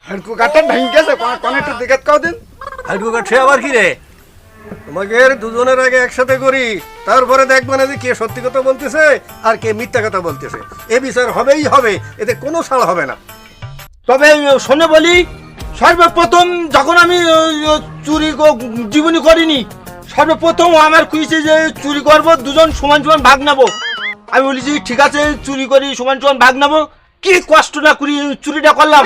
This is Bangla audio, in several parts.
হাড়কু কাটটা ভেঙে গেছে, কোন একটু দিকে কাও দিন। হাইডু কাটছে আবার কি রে? তোমাকে দুজনের আগে একসাথে করি, তারপরে দেখবে না যে কে সত্যি কথা বলতেছে আর কে মিথ্যা কথা বলতেছে। এ বিচার হবেই হবে, এতে কোনো ছাড় হবে না। তবে শোনে বলি, সর্বপ্রথম যখন আমি চুরি জীবনী করিনি, সর্বপ্রথম আমার কুইছে যে চুরি করবো, দুজন সমান সমান ভাগ নেবো। আমি বলেছি ঠিক আছে চুরি করি, সমান সমান ভাগ নেবো। কি কষ্ট না করি চুরিটা করলাম।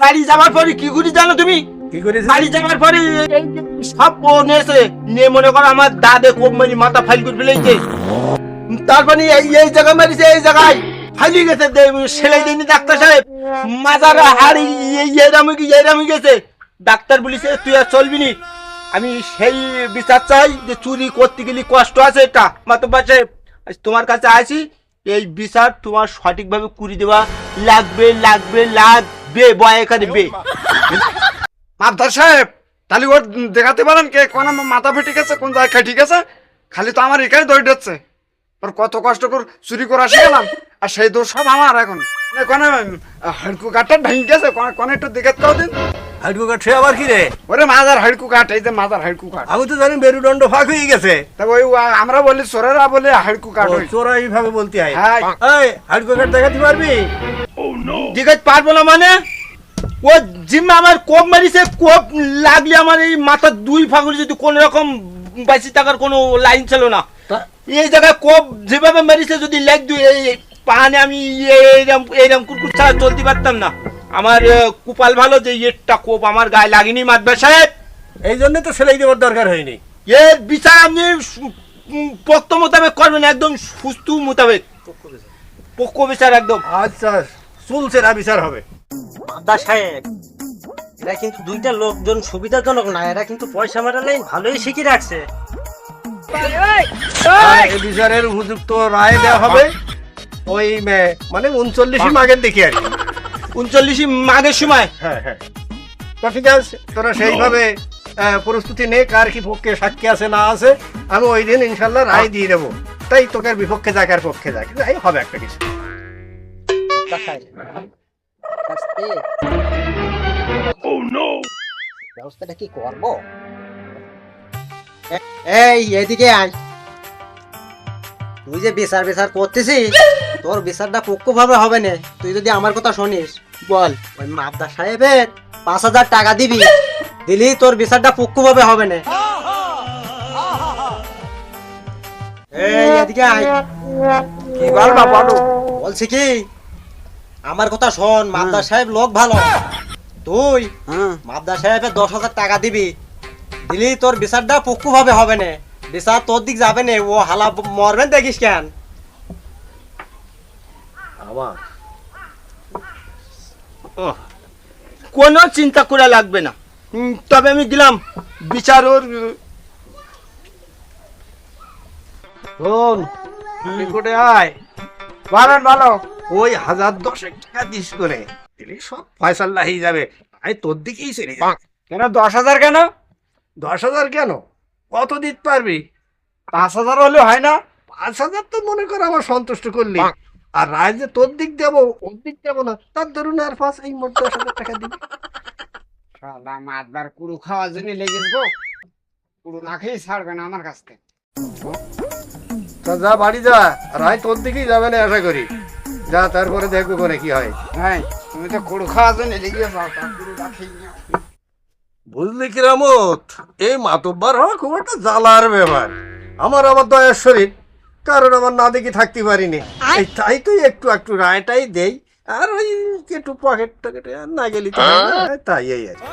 বাড়ি যাওয়ার পরে কি করি জানো তুমি? কি করেছিস? বাড়ি যাওয়ার পরে এই যে সব নিয়েছে, নিয়ে মনে করো আমার দাদে খুব মানে মাথা ফাইল করে ফেলেছে। তারপরে এই জায়গায় মারিছে, এই জায়গায় ফাইলি গেছে, সেলাই দিনি ডাক্তার সাহেব, মাজার হাড়ি এরামি গেছে। ডাক্তার বলেছে তুই আর চলবি নি। আমি সেই বিচার চাই যে চুরি করতে গেলে কষ্ট আছে, এটা মাতব্বর সাহেব তোমার কাছে আসি, এই বিচার তোমার সঠিকভাবে করে দেওয়া লাগবে লাগবে লাগবে বয়কারে বে। মাদ্দার সাহেব, তাহলে ওর দেখাতে পারেন কে কোন মাথা ফেটে গেছে, কোন জায়গায় ঠিক আছে? খালি তো আমার এখানে দৌড় যাচ্ছে। ওর কত কষ্ট করে চুরি করে আসে গেলাম, আর সেই দোষ সব আমার। এখন কোন হাড়কু কাটটা ভেঙে গেছে, কোন একটু দিকে কাও দিন। হাইডু কাটছে আবার কি রে? ওরে মাজার হাড়কু কাট, এই যে মাজার হাড়কু কাট। আমি তো জানি মেরুদণ্ড ফাঁক হয়ে গেছে। তা ওই আমরা বলি চোরেরা বলে হাড়কু কাট। ও, চোরা এইভাবে বলতে হয়। হ্যাঁ। এই হাইডু কাট দেখাতে পারবি? ঠিক আছে পারবো না মানে? ও জিম্মা আমার কোপ মারিছে, কোপ লাগলে আমার এই মাথার দুই ফাগুলি যদি কোন রকম বাইশি টাকার কোনো লাইন ছিল না। এই জায়গায় কোপ যেভাবে মারিছে যদি লেগ দুই এই পানে আমি এইরকম কুরকুর ছাড়া চলতে পারতাম না। আমার কুপাল ভালো যে একটা কোপ আমার গায়ে লাগেনি মাতবার সাহেব। এই জন্য তো সেলাই দেওয়ার দরকার হয়নি। এর বিচার আপনি পক্ষ মোতাবেক করবেন, একদম সুস্থ মোতাবেক পক্ষ বিচার একদম। আচ্ছা, চলছে না বিচার হবে। দাদা সাহেব, এরা কিন্তু দুইটা লোকজন সুবিধাজনক না, এরা কিন্তু পয়সা মারা লাইন ভালোই শিখে রাখছে। এই বিচারের উপযুক্ত রায় দেওয়া হবে ওই মানে 39 মাঘের দিকে আর কি। 39 মাঘের সময়। হ্যাঁ হ্যাঁ, তো ঠিক আছে, তোরা সেইভাবে প্রস্তুতি নে, কার কি পক্ষে সাক্ষী আছে না আছে। আমি ওই দিন ইনশাল্লাহ রায় দিয়ে দেবো। তাই তোকে বিপক্ষে যাক আর পক্ষে যাক, যাই হবে একটা কিছু। দাদা সাহেব, আস্তে। ব্যবস্থাটা কি করবো? এই এদিকে আয়। তুই যে বিচার বিচার করতেছিস, তোর বিচারটা পক্ষ ভাবে হবে না। তুই যদি আমার কথা শুনিস, বল ওই মাদ্দা সাহেবের 5,000 টাকা দিবি, দিলি তোর বিচারটা পক্ষ ভাবে হবে না। এই এদিকে আয়। কি বলবা বলো। বলছি কি, আমার কথা শোন, মাদ্দা সাহেব লোক ভালো। তুই মাদ্দা সাহেবের 10,000 টাকা দিবি, দিলি তোর বিচারটা পক্ষ ভাবে হবে না। বিচার তোর দিক যাবে না, ও হালা মরবেন দেখিস কেন। আমার কোনো চিন্তা করা লাগবে না। তবে আমি দিলাম বিচার ওর। শোন, নিকটে আয়। বলেন বলো। ওই 1010 টাকা দিস করে দিলে সব ফয়সাল্লা হয়ে যাবে। আমি তোর দিকেই চলে যাবে। কেন 10,000 কেন? 10,000 কেন? কত দিতে পারবি? 5,000 হলে হয় না? 5,000 তো মনে কর আমার সন্তুষ্ট করলি। আর রায় যে তোর দিক দেবো ওর দিক দেবো না, তার ধরুন আর 5 এই মোট 10,000 টাকা দিবি। সাদা মাতবার কুড়ু খাওয়ার জন্য লেগেছ গো। কুড়ু না খেয়ে ছাড়বে না আমার কাছ থেকে। তা যা বাড়ি যা, রায় তোর দিকেই যাবে না আশা করি। যা, তারপরে দেখবো কোনে কি হয়। হ্যাঁ, তুমি তো কুড়ু খাওয়ার জন্য লেগে যাও, তা কুড়ু না খেয়ে নিও। বুঝলি কিরামত, এই মাতব্বার হওয়া খুব একটা জ্বালার ব্যাপার। আমার দয়ার শরীর, কারণ আমার না দেখি থাকতে পারিনি। তাই তো একটু একটু রায়টাই দেই, আর ওই একটু পকেট টকেটে না গেলি তো হয় না, তাই এই আর কি।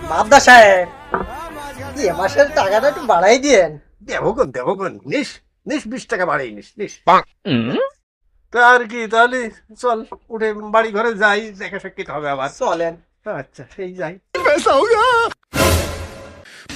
মাদ্দা সাহেব, কি এ মাসের টাকাটা একটু বাড়াই দিয়েন। দেবো কোন নিস 20 টাকা বাড়িয়ে নিস। তা আর কি, তাহলে চল উঠে বাড়ি ঘরে যাই, দেখা সাক্ষিৎ হবে আবার। চলেন। আচ্ছা, সেই যাই।